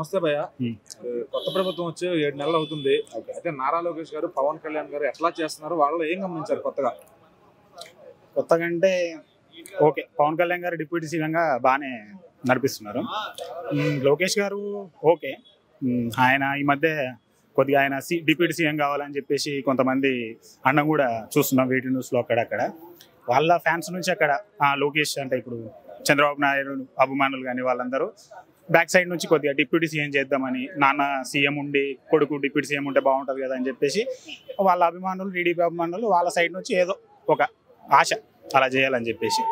నమస్తే భయ్య. కొత్త ప్రభుత్వం వచ్చి 7 నెలలు అవుతుంది. అయితే నారా లోకేష్ గారు, పవన్ కళ్యాణ్ గారు ఎట్లా చేస్తున్నారు, వాళ్ళు ఏం గమనించారు కొత్తగా అంటే ఓకే, పవన్ కళ్యాణ్ గారు డిప్యూటీ సీఎంగా బాగానే నడిపిస్తున్నారు. లోకేష్ గారు ఓకే, ఆయన ఈ మధ్య కొద్దిగా ఆయన డిప్యూటీ సీఎం కావాలని చెప్పేసి కొంతమంది అన్నం కూడా చూస్తున్నాం వేటి న్యూస్లో అక్కడక్కడ. వాళ్ళ ఫ్యాన్స్ నుంచి అక్కడ లోకేష్ అంటే ఇప్పుడు చంద్రబాబు నాయుడు అభిమానులు కానీ వాళ్ళందరూ బ్యాక్ సైడ్ నుంచి కొద్దిగా డిప్యూటీ సీఎం చేద్దామని, నాన్న సీఎం ఉండి కొడుకు డిప్యూటీ సీఎం ఉంటే బాగుంటుంది కదా అని చెప్పేసి వాళ్ళ అభిమానులు, టీడీపీ అభిమానులు వాళ్ళ సైడ్ నుంచి ఏదో ఒక ఆశ అలా చేయాలని చెప్పేసి.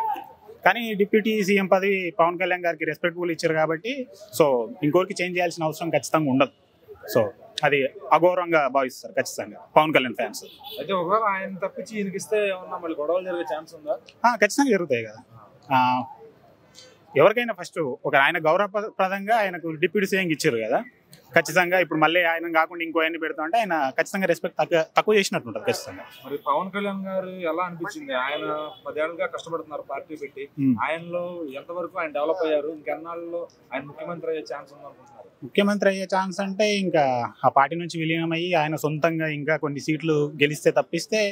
కానీ డిప్యూటీ సీఎం పదవి పవన్ కళ్యాణ్ గారికి రెస్పెక్టబుల్ ఇచ్చారు కాబట్టి సో ఇంకోరికి చేంజ్ చేయాల్సిన అవసరం ఖచ్చితంగా ఉండదు. సో అది అగౌరవంగా భావిస్తారు ఖచ్చితంగా పవన్ కళ్యాణ్ ఫ్యాన్స్. అయితే ఒకవేళ ఆయన తప్పించి ఈయనకిస్తే ఏమన్నా మళ్ళీ గొడవలు జరిగే ఛాన్స్ ఉందా? ఖచ్చితంగా జరుగుతాయి కదా. ఎవరికైనా ఫస్ట్ ఒక ఆయన గౌరవప్రదంగా ఆయనకు డిప్యూటీ సీఎం ఇచ్చారు కదా, ఖచ్చితంగా ఇప్పుడు మళ్ళీ ఆయన కాకుండా ఇంకో ఆయన పెడతా అంటే ఆయన ఖచ్చితంగా రెస్పెక్ట్ తక్కువ చేసినట్టు ఉంటుంది ఖచ్చితంగా. మరి పవన్ కళ్యాణ్ గారు ఎలా అనిపించింది? ఆయన 10 ఏళ్ళుగా కష్టపడుతున్నారు పార్టీ పెట్టి, ఆయనలో ఎంతవరకు ఆయన డెవలప్ అయ్యారు? ఇంకెన్నాళ్ళలో ఆయన ముఖ్యమంత్రి అయ్యే ఛాన్స్ ఉందనుకుంటున్నారు? ముఖ్యమంత్రి అయ్యే ఛాన్స్ అంటే ఇంకా ఆ పార్టీ నుంచి విలీనమయ్యి ఆయన సొంతంగా ఇంకా కొన్ని సీట్లు గెలిస్తే తప్పిస్తే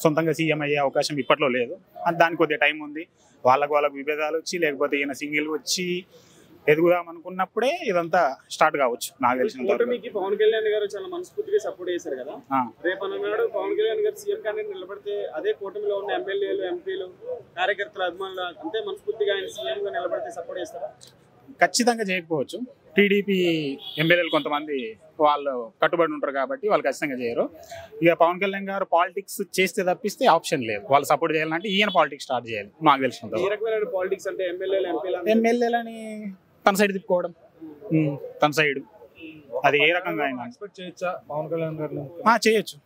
సొంతంగా సీఎం అయ్యే అవకాశం ఇప్పట్లో లేదు. దానికి కొద్దిగా టైం ఉంది. వాళ్ళకు విభేదాలు వచ్చి లేకపోతే ఈయన సింగిల్ వచ్చి ఎదుగుదాం అనుకున్నప్పుడే ఇదంతా స్టార్ట్ కావచ్చు. నాకు తెలిసిన పవన్ కళ్యాణ్ గారు చాలా మనస్ఫూర్తిగా సపోర్ట్ చేశారు కదా. రేపు అన్నాడు పవన్ కళ్యాణ్ గారు సీఎం క్యాండిడేట్ నిలబడితే అదే కూటమిలో ఉన్న ఎమ్మెల్యేలు, ఎంపీలు, కార్యకర్తలు, అభిమానులు అంతే మనస్ఫూర్తిగా ఆయన సీఎం గా నిలబడితే సపోర్ట్ చేస్తారా? ఖచ్చితంగా చేయకపోవచ్చు. టీడీపీ ఎమ్మెల్యేలు కొంతమంది వాళ్ళు కట్టుబడి ఉంటారు కాబట్టి వాళ్ళు ఖచ్చితంగా చేయరు. ఇక పవన్ కళ్యాణ్ గారు పాలిటిక్స్ చేస్తే తప్పిస్తే ఆప్షన్ లేదు. వాళ్ళు సపోర్ట్ చేయాలంటే ఈయన పాలిటిక్స్ స్టార్ట్ చేయాలి. నాకు తెలిసినంత పాలిటిక్స్ అంటే ఎమ్మెల్యేలని తన సైడ్ తిప్పుకోవడం, తన సైడ్ అది ఏ రకంగా ఆయన ఎక్స్పెక్ట్ చేయొచ్చా పవన్ కళ్యాణ్ గారిని? చేయొచ్చు.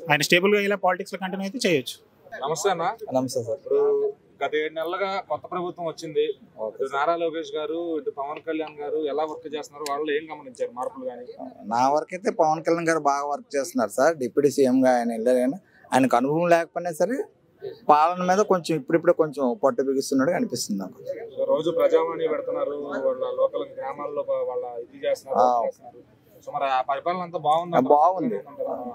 ఆయన స్టేబుల్ గా ఇలా పాలిటిక్స్ లో కంటిన్యూ అయితే చేయొచ్చు. నమస్తే అన్న. నమస్తే సార్. ఇప్పుడు గత 7 నెలలుగా కొత్త ప్రభుత్వం వచ్చింది. నారా లోకేష్ గారు, ఇటు పవన్ కళ్యాణ్ గారు ఎలా వర్క్ చేస్తున్నారు, వాళ్ళు ఏం గమనించారు మార్పులు? కానీ నా వరకు అయితే పవన్ కళ్యాణ్ గారు బాగా వర్క్ చేస్తున్నారు సార్. డిప్యూటీ సీఎం గా ఆయన వెళ్ళారు. ఆయనకు అనుభవం లేకపోయినా సరే పాలన మీద కొంచెం ఇప్పుడిప్పుడే కొంచెం పట్టు బిగిస్తున్నాడు అనిపిస్తుంది నాకు. రోజు ప్రజావాణి పెడుతున్నారు, వాళ్ళ లోకల్ గ్రామాల్లో వాళ్ళ ఇది చేస్తున్నారు. పరిపాలన అంతా బాగుంది.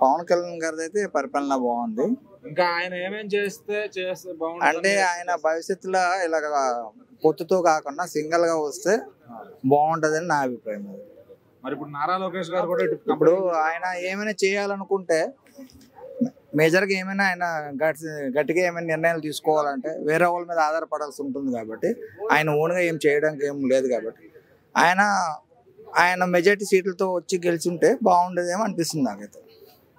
పవన్ కళ్యాణ్ గారిది అయితే పరిపాలన బాగుంది. ఇంకా ఆయన ఏమేం చేస్తే బాగుంది అంటే ఆయన భవిష్యత్తులో ఇలా పొత్తుతో కాకుండా సింగిల్ గా వస్తే బాగుంటదని నా అభిప్రాయం. మరి ఇప్పుడు నారా లోకేష్ గారు కూడా ఇప్పుడు ఆయన ఏమైనా చేయాలనుకుంటే మేజర్ గా ఏమైనా ఆయన గట్టిగా ఏమైనా నిర్ణయాలు తీసుకోవాలంటే వేరే వాళ్ళ మీద ఆధారపడాల్సి ఉంటుంది కాబట్టి ఆయన ఓన్ గా ఏం చేయడానికి ఏం లేదు కాబట్టి ఆయన మెజారిటీ సీట్లతో వచ్చి గెలిచింటే బాగుండేదేమో అనిపిస్తుంది నాకైతే.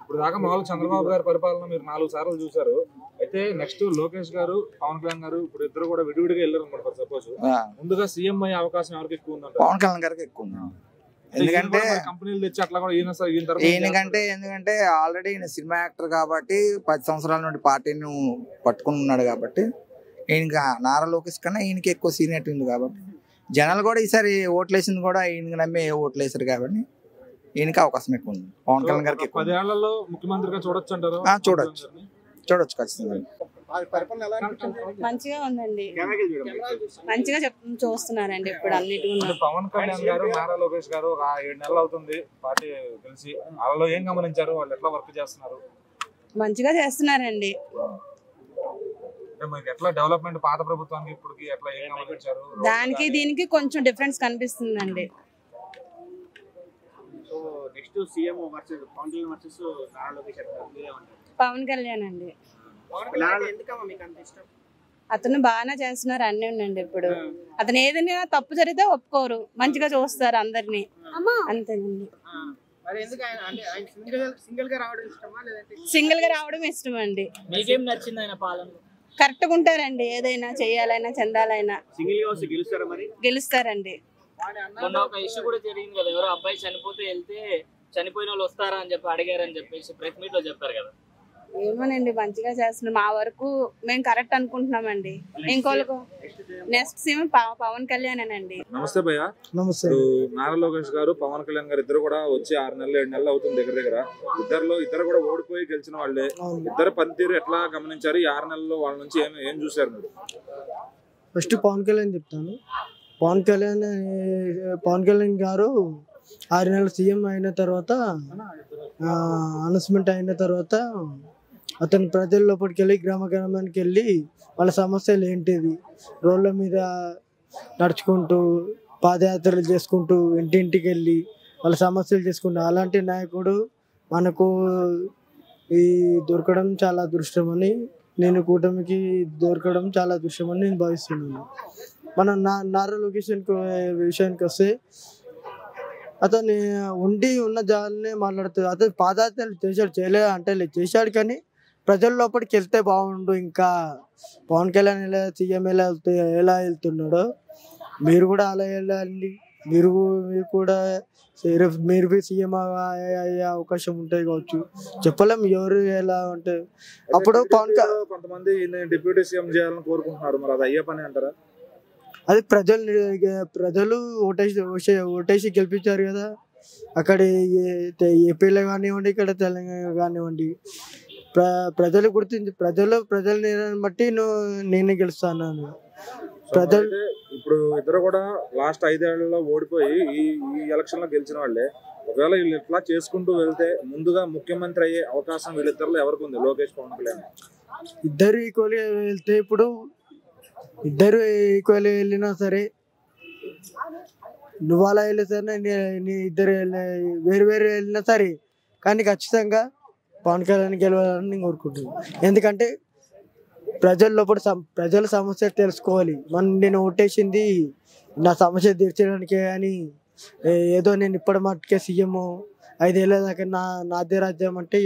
ఇప్పుడు దాకా మామూలు చంద్రబాబు గారి పరిపాలన మీరు 4 సార్లు చూసారు. అయితే నెక్స్ట్ లోకేష్ గారు, పవన్ కళ్యాణ్ గారు ఇప్పుడు ఇద్దరు కూడా విడివిడిగా వెళ్ళారు అనుకోండి. సపోజ్ ముందుగా సీఎం అయ్యే అవకాశం ఎవరికి ఎక్కువ ఉందంటే పవన్ కళ్యాణ్ గారికి ఎక్కువ ఉంది. ఎందుకంటే కంపెనీలు తెచ్చి అట్లా కూడా ఎందుకంటే ఆల్రెడీ ఈయన సినిమా యాక్టర్ కాబట్టి 10 సంవత్సరాల నుండి పార్టీని పట్టుకుని ఉన్నాడు కాబట్టి ఈయనకి నారా లోకేష్ కన్నా ఈయనకి ఎక్కువ సీనియారిటీ ఉంది కాబట్టి జనాలు కూడా ఈసారి ఓట్లేసింది కూడా ఈయనకి నమ్మి ఓట్లు వేసారు కాబట్టి ఈయనకి అవకాశం ఎక్కువ ఉంది. పవన్ కళ్యాణ్ గారికి 10 ఏళ్లలో ముఖ్యమంత్రిగా చూడొచ్చు అంటారు? చూడొచ్చు ఖచ్చితంగా. మంచిగా ఉందండి, మంచిగా చూస్తున్నారండి ఇప్పుడు అన్నిటి. పవన్ కళ్యాణ్ గారు, నారా లోకేష్ గారు 7 నెలలు అవుతుంది పార్టీ తెలిసి, వాళ్ళలో ఏం గమనించారు? వాళ్ళు ఎట్లా వర్క్ చేస్తున్నారు? మంచిగా చేస్తున్నారండి. ఎట్లా డెవలప్మెంట్ పాత ప్రభుత్వానికి ఇప్పటికి ఎట్లా ఏం గమనించారు? దానికి దీనికి కొంచెం డిఫరెన్స్ కనిపిస్తుందండి. పవన్ కళ్యాణ్ అండి. అతను బాగానే చేస్తున్నారు అన్ని ఉండండి. ఇప్పుడు అతను ఏదైనా తప్పు జరిగితే ఒప్పుకోరు, మంచిగా చూస్తారు అందరినీ, అంతేనండి. సింగిల్ గా రావడం ఇష్టం అండి. మీకేం నచ్చింది ఆయన పాలన? కరెక్ట్ గా ఉంటారండి, ఏదైనా చెయ్యాలైనా చెందాలైనా గెలుస్తారండి. మొన్న ఒక ఇష్యూ కూడా జరిగింది కదా, ఎవరో అబ్బాయి చనిపోతే వెళ్తే చనిపోయిన వాళ్ళు వస్తారా అని చెప్పి అడిగారని చెప్పేసి ప్రెస్ మీట్ లో చెప్పారు కదా. ఏమోనండి, మంచిగా చేస్తున్నాం. మా వరకు మేము కరెక్ట్ అనుకుంటున్నామండి. ఇంకోళ్ళకు నెక్స్ట్ సీఎం పవన్ కళ్యాణ్ అండి. నమస్తే భయ్య. నమస్తే. నారా లోకేష్ గారు, పవన్ కళ్యాణ్ గారు ఇద్దరు కూడా వచ్చి 6 నెలలు 7 నెలలు అవుతుంది దగ్గర. ఇద్దరు కూడా ఓడిపోయి గెలిచిన వాళ్ళే. ఇద్దరు పనితీరు ఎట్లా గమనించారు? ఈ 6 నెలల్లో వాళ్ళ నుంచి ఏం చూసారు మీరు? ఫస్ట్ పవన్ కళ్యాణ్ చెప్తాను. పవన్ కళ్యాణ్ గారు 6 నెలలు సీఎం అయిన తర్వాత అనౌన్స్మెంట్ అయిన తర్వాత అతను ప్రజల లోపలికి వెళ్ళి గ్రామ గ్రామానికి వెళ్ళి వాళ్ళ సమస్యలు ఏంటిది, రోడ్ల మీద నడుచుకుంటూ పాదయాత్రలు చేసుకుంటూ ఇంటింటికి వెళ్ళి వాళ్ళ సమస్యలు చేసుకుంటూ అలాంటి నాయకుడు మనకు ఈ దొరకడం చాలా అదృష్టమని నేను కూటమికి దొరకడం చాలా అదృష్టమని నేను భావిస్తున్నాను. మనం నారా లోకేష్ విషయానికి వస్తే అతను ఉన్న జాగాలనే మాట్లాడుతుంది. అతను పాదయాత్రలు చేశాడు, చేయలేదు అంటే చేశాడు, కానీ ప్రజల లోపలికి వెళ్తే బాగుండు. ఇంకా పవన్ కళ్యాణ్ సీఎం ఎలా వెళ్తున్నాడో మీరు కూడా అలా వెళ్ళాలి. మీరు కూడా మీరు సీఎం అయ్యే అవకాశం ఉంటుంది కావచ్చు, చెప్పలేం ఎవరు ఎలా అంటే. అప్పుడు పవన్ కొంతమంది డిప్యూటీ సీఎం చేయాలని కోరుకుంటున్నారు, మరి అది అయ్యే పని అంటారా? అది ప్రజలు ఓటేసి గెలిపించారు కదా. అక్కడ ఏపీలో కానివ్వండి, ఇక్కడ తెలంగాణ కానివ్వండి, ప్రజలు గుర్తించి ప్రజల్ని బట్టి నేనే గెలుస్తాను. ప్రజలు ఇప్పుడు ఇద్దరు కూడా లాస్ట్ 5 ఏళ్లలో ఓడిపోయి ఈ ఎలక్షన్ లో గెలిచిన వాళ్ళే. ఒకవేళ వీళ్ళు ఇట్లా చేసుకుంటూ వెళ్తే ముందుగా ముఖ్యమంత్రి అయ్యే అవకాశం వీళ్ళిద్దరిలో ఎవరికి ఉంది? లోకేష్, పవన్ కళ్యాణ్ ఇద్దరు ఈక్వల్ వెళ్తే, ఇప్పుడు ఇద్దరు ఈక్వల్ వెళ్ళినా సరే, నువ్వు అలా వెళ్ళినా సరే, నీ ఇద్దరు వేరు వెళ్ళినా సరే, కానీ ఖచ్చితంగా పవన్ కళ్యాణ్ గెలవాలని నేను కోరుకుంటున్నాను. ఎందుకంటే ప్రజల లోపల ప్రజల సమస్య తెలుసుకోవాలి. నేను ఓటేసింది నా సమస్య తీర్చడానికే అని ఏదో నేను ఇప్పటి మట్టుకే సీఎం 5 ఏళ్ళ దాకా నాదే రాజ్యం అంటే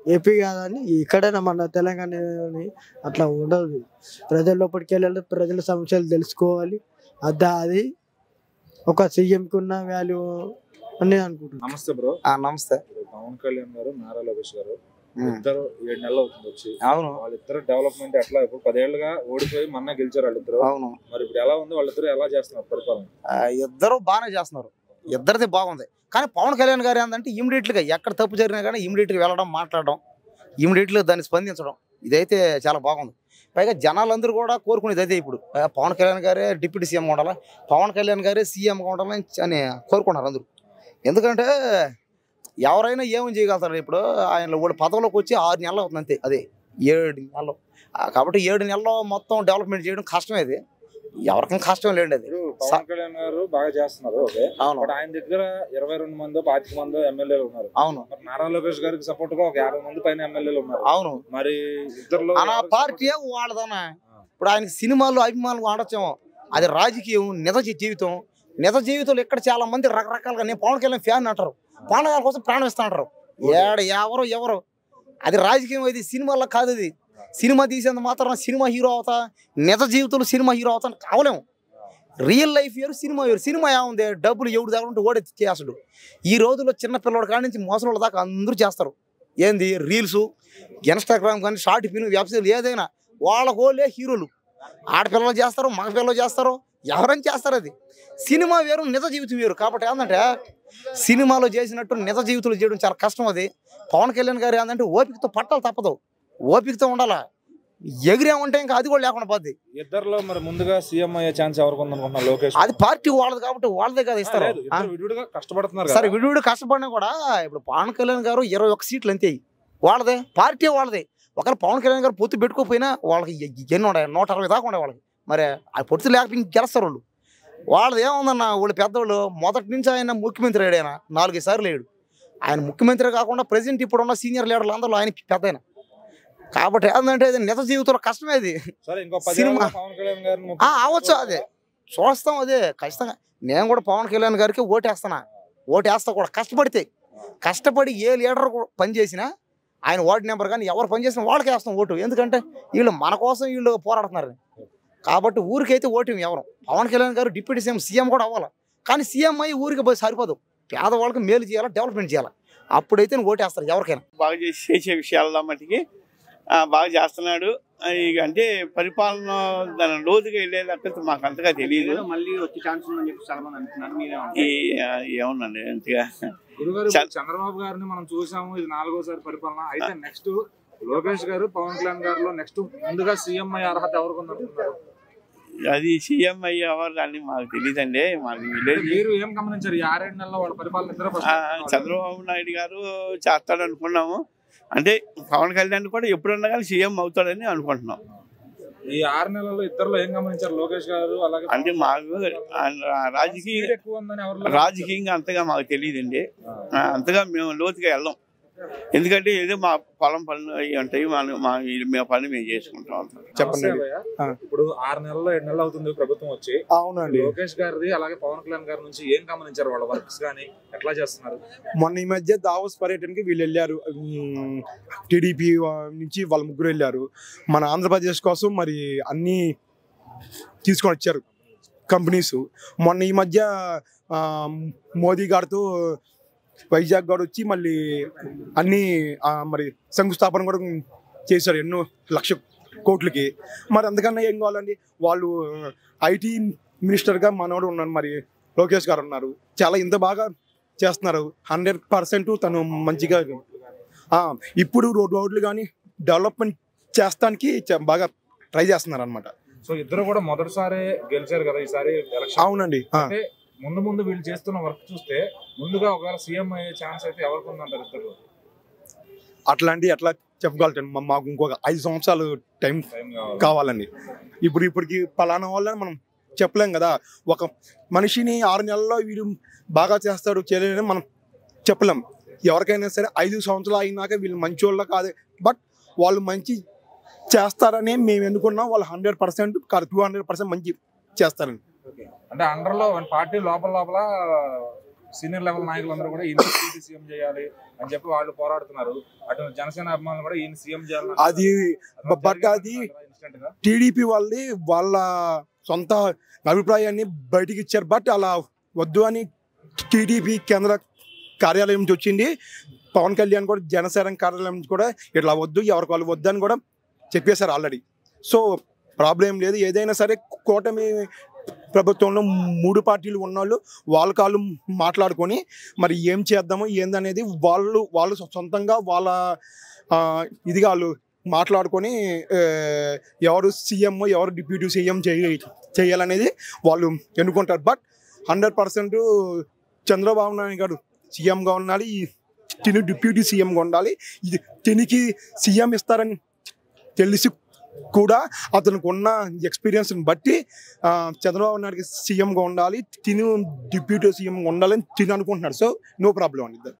ఏపీ కాదని ఇక్కడైనా మన తెలంగాణ అట్లా ఉండదు. ప్రజల లోపలికి వెళ్ళాలి, ప్రజల సమస్యలు తెలుసుకోవాలి. అది ఒక సీఎంకి ఉన్న వాల్యూ అని అనుకుంటున్నాను. నమస్తే బ్రో. నమస్తే. పవన్ కళ్యాణ్ గారు, నారా లోకేష్ గారు ఇద్దరు 7 నెలలు అవుతుంది వచ్చి. అవును. వాళ్ళిద్దరు డెవలప్మెంట్ ఎట్లా? ఇప్పుడు 10 ఏళ్ళుగా ఓడిపోయి మొన్న గెలిచారు వాళ్ళిద్దరు. అవును. మరి ఇప్పుడు ఎలా ఉంది? వాళ్ళిద్దరు ఎలా చేస్తున్నారు పరిపాలన? ఇద్దరు బాగానే చేస్తున్నారు, ఇద్దరిది బాగుంది. కానీ పవన్ కళ్యాణ్ గారు ఏంటంటే ఇమీడియట్గా ఎక్కడ తప్పు జరిగినా కానీ ఇమీడియట్గా వెళ్ళడం, మాట్లాడడం, ఇమీడియట్గా దాన్ని స్పందించడం, ఇదైతే చాలా బాగుంది. పైగా జనాలందరూ కూడా కోరుకునేది అయితే ఇప్పుడు పవన్ కళ్యాణ్ గారే డిప్యూటీ సీఎంగా ఉండాలి, పవన్ కళ్యాణ్ గారే సీఎంగా ఉండాలని అని కోరుకున్నారు అందరూ. ఎందుకంటే ఎవరైనా ఏమని చేయగలుగుతారు? ఇప్పుడు ఆయన వాళ్ళు పదవిలోకి వచ్చి 6 నెలలు అవుతుంది అంతే, అదే 7 నెలలు. కాబట్టి 7 నెలల్లో మొత్తం డెవలప్మెంట్ చేయడం కష్టమే. అది ఎవరికైనా కష్టం లేండి. అది పవన్ కళ్యాణ్ గారు బాగా చేస్తున్నారు. అవును. ఆయన దగ్గర 22 మందో 25 మందో ఎమ్మెల్యేలు ఉన్నారు. అవును. నారా లోకేష్ గారికి సపోర్ట్ గా ఒక 50 మంది పైన ఎమ్మెల్యేలు ఉన్నారు. అవును. మరి ఇద్దరులో పార్టీ వాళ్ళదనా? ఇప్పుడు ఆయనకి సినిమాలు అభిమానులు ఆడొచ్చాము, అది రాజకీయం, నిజ జీవితం. నిజ జీవితంలో ఇక్కడ చాలా మంది రకరకాలుగా నేను పవన్ కళ్యాణ్ ఫ్యాన్ అంటారు, పవన్ కళ్యాణ్ కోసం ప్రాణం ఇస్తా అంటారు. ఎవరు అది రాజకీయం, అది సినిమాల్లో కాదు. అది సినిమా తీసేంత మాత్రం సినిమా హీరో అవుతా, నిజ జీవితంలో సినిమా హీరో అవుతా కావలేము. రియల్ లైఫ్ వేరు, సినిమా వేరు. సినిమా ఏముంది? డబ్బులు ఎవడు దగ్గర ఉంటే ఓడి చేస్తాడు. ఈ రోజుల్లో చిన్న పిల్లల కాడి నుంచి మోసల దాకా అందరూ చేస్తారు. ఏంది? రీల్స్, ఇన్స్టాగ్రామ్ కానీ, షార్ట్ ఫిల్మ్, వెబ్సైట్లు, ఏదైనా వాళ్ళకోలే హీరోలు. ఆడపిల్లలు చేస్తారు, మగ పిల్లలు చేస్తారు, ఎవరైనా చేస్తారు. అది సినిమా వేరు, నిజ జీవితం వేరు. కాబట్టి ఏంటంటే సినిమాలో చేసినట్టు నిజ జీవితంలో చేయడం చాలా కష్టం. అది పవన్ కళ్యాణ్ గారు ఏంటంటే ఓపికతో పట్టాలి, తప్పదు, ఓపికతో ఉండాలా. ఎగిరేమంటే ఇంకా అది కూడా లేకుండా పోద్ది. ఇద్దరులో మరి ముందుగా సీఎం అయ్యే ఛాన్స్ ఎవరికి ఉందనుకుంటున్నారు? లోకేష్. అది పార్టీ వాళ్ళది కాబట్టి వాళ్ళదే కదా ఇస్తారు. కష్టపడుతున్నారు సరే, విడివిడి కష్టపడినా కూడా ఇప్పుడు పవన్ కళ్యాణ్ గారు 21 సీట్లు అంతే వాళ్ళదే, పార్టీ వాళ్ళదే. ఒకవేళ పవన్ కళ్యాణ్ గారు పొత్తు పెట్టుకోకపోయినా వాళ్ళకి ఎన్ని ఉన్నాయి? 160 దాకా ఉండే వాళ్ళకి. మరి ఆ పొత్తు లేకపోతే ఇంక గెలుస్తారు వాళ్ళు. వాళ్ళది ఏముందన్న, వాళ్ళు పెద్దవాళ్ళు మొదటి నుంచి ఆయన ముఖ్యమంత్రి అయ్యాడు. ఆయన 4 సార్లు అయ్యాడు. ఆయన ముఖ్యమంత్రి కాకుండా ప్రెసిడెంట్ ఇప్పుడున్న సీనియర్ లీడర్లు అందరూ ఆయన పెద్ద ఆయన. కాబట్టి ఏంటంటే నిజ జీవితంలో కష్టమే. అది సినిమా అవ్వచ్చు, అదే చూస్తాం, అదే ఖచ్చితంగా. నేను కూడా పవన్ కళ్యాణ్ గారికి ఓటేస్తా కూడా. కష్టపడి ఏ లీడర్ పనిచేసినా ఆయన వార్డు నెంబర్ కానీ ఎవరు పనిచేసినా వాళ్ళకి వేస్తాం ఓటు. ఎందుకంటే వీళ్ళు మన కోసం వీళ్ళు పోరాడుతున్నారు. కాబట్టి ఊరికైతే ఓటు ఎవరు? పవన్ కళ్యాణ్ గారు డిప్యూటీ సీఎం కూడా అవ్వాలి. కానీ సీఎం అయ్యి ఊరికి పోయి సరిపోదు. పేదవాళ్ళకి మేలు చేయాలి, డెవలప్మెంట్ చేయాలి. అప్పుడైతే ఓటేస్తారు ఎవరికైనా. బాగా చేసే విషయాల్లో మట్టికి బాగా చేస్తున్నాడు. ఇక అంటే పరిపాలన దాని లోతుగా వెళ్ళేది మాకు అంతగా తెలియదు. మళ్ళీ వచ్చే ఛాన్స్ ఉందని చెప్పి చాలా మంది అంటున్నారు. ఏమన్నాండి అంతగా. చంద్రబాబు గారిని మనం చూసాము, ఇది 4వ పరిపాలన. అయితే నెక్స్ట్ లోకేష్ గారు, పవన్ కళ్యాణ్ గారిలో నెక్స్ట్ ముందుగా సీఎం అయ్యే అర్హత ఎవరికి ఉందనుకుంటున్నారు? అది సీఎం అయ్యేవారు అని మాకు తెలియదండి. మాకు విలేజ్ మీరు ఏం గమనించారు? ఈ 6-7 నెలల్లో వాళ్ళ పరిపాలన ఇద్దరు చంద్రబాబు నాయుడు గారు చేస్తాడు అనుకున్నాము. అంటే పవన్ కళ్యాణ్ కూడా ఎప్పుడన్నా కానీ సీఎం అవుతాడని అనుకుంటున్నాం. ఈ 6 నెలల్లో ఇద్దరులో ఏం గమనించారు? లోకేష్ గారు అలాగే అంటే మాకు రాజకీయంగా అంతగా మాకు తెలియదండి. అంతగా మేము లోతుగా వెళ్ళాం. ఎందుకంటే ఏదో మా పొలం పనులు అవి ఉంటాయి, మా పని మేము చేసుకుంటాం. చెప్పండి. ఇప్పుడు 6 నెలలు 7 నెలలు అవుతుంది ప్రభుత్వం వచ్చి. అవునండి. లోకేష్ గారిది అలాగే పవన్ కళ్యాణ్ గారి నుంచి ఏం గమనించారు? వాళ్ళ వర్క్స్ కానీ ఎట్లా చేస్తున్నారు? మొన్న ఈ మధ్య దావోస్ పర్యటనకి వీళ్ళు వెళ్ళారు. టీడీపీ నుంచి వాళ్ళ ముగ్గురు వెళ్ళారు. మన ఆంధ్రప్రదేశ్ కోసం మరి అన్ని తీసుకొని వచ్చారు కంపెనీస్. మొన్న ఈ మధ్య మోదీ గారితో వైజాగ్ గారు వచ్చి మళ్ళీ అన్ని మరి శంకుస్థాపన కూడా చేశారు ఎన్నో లక్ష కోట్లకి. మరి అందుకన్నా ఏం కావాలండి? వాళ్ళు ఐటీ మినిస్టర్గా మనోడు ఉన్నారు, మరి లోకేష్ గారు ఉన్నారు. చాలా ఇంత బాగా చేస్తున్నారు. 100% తను మంచిగా ఇప్పుడు రోడ్లు కానీ డెవలప్మెంట్ చేస్తానికి బాగా ట్రై చేస్తున్నారు అనమాట. సో ఇద్దరు కూడా మొదటిసారి గెలిచారు కదా ఈసారి ఎలక్షన్. అవునండి. ముందు వీళ్ళు చేస్తున్న వర్క్ చూస్తే ముందుగా ఒకవేళ సీఎం అయ్యే ఛాన్స్ అయితే ఎవరికి ఉందంటారు ఇద్దరు? ఎట్లా చెప్పగలుగుతాను? మాకు ఇంకొక 5 సంవత్సరాలు టైం కావాలండి. ఇప్పటికి పలానా వాళ్ళని మనం చెప్పలేం కదా. ఒక మనిషిని 6 నెలల్లో వీడు బాగా చేస్తాడు చేయలేదని మనం చెప్పలేం. ఎవరికైనా సరే 5 సంవత్సరాలు అయినాక వీళ్ళు మంచి వాళ్ళు కాదు, బట్ వాళ్ళు మంచి చేస్తారని మేము ఎన్నుకున్నాం. వాళ్ళు 100% కాదు 200% మంచి చేస్తారండి. అంటే అండర్ లో పార్టీ లోపల సీనియర్ లెవెల్ నాయకులందరూ కూడా ఈయన సీఎం చేయాలి అని చెప్పి వాళ్ళు పోరాడుతున్నారు. అటు జనసేన అభిమానులు కూడా ఈయన సీఎం చేయాలి. అది బట్ అది టీడీపీ వాళ్ళ సొంత అభిప్రాయాన్ని బయటికి ఇచ్చారు. బట్ అలా వద్దు అని టీడీపీ కేంద్ర కార్యాలయం నుంచి వచ్చింది. పవన్ కళ్యాణ్ కూడా జనసేన కార్యాలయం నుంచి కూడా ఇట్లా వద్దు, ఎవరికి వాళ్ళు వద్దు అని కూడా చెప్పేశారు ఆల్రెడీ. సో ప్రాబ్లం లేదు. ఏదైనా సరే కూటమి ప్రభుత్వంలో 3 పార్టీలు ఉన్నవాళ్ళు వాళ్ళ కాళ్ళు మాట్లాడుకొని మరి ఏం చేద్దాము ఏందనేది వాళ్ళు సొంతంగా వాళ్ళ ఇదిగా వాళ్ళు మాట్లాడుకొని ఎవరు సీఎం ఎవరు డిప్యూటీ సీఎం చేయాలనేది వాళ్ళు ఎన్నుకుంటారు. బట్ 100% చంద్రబాబు నాయుడు గారు సీఎంగా ఉండాలి, తిని డిప్యూటీ సీఎంగా ఉండాలి. ఇది తినికి సీఎం ఇస్తారని తెలిసి కూడా అతనికి ఉన్న ఎక్స్పీరియన్స్ని బట్టి చంద్రబాబు నాయుడుకి సీఎంగా ఉండాలి, తిను డిప్యూటీ సీఎంగా ఉండాలని తిని అనుకుంటున్నాడు. సో నో ప్రాబ్లం అండి.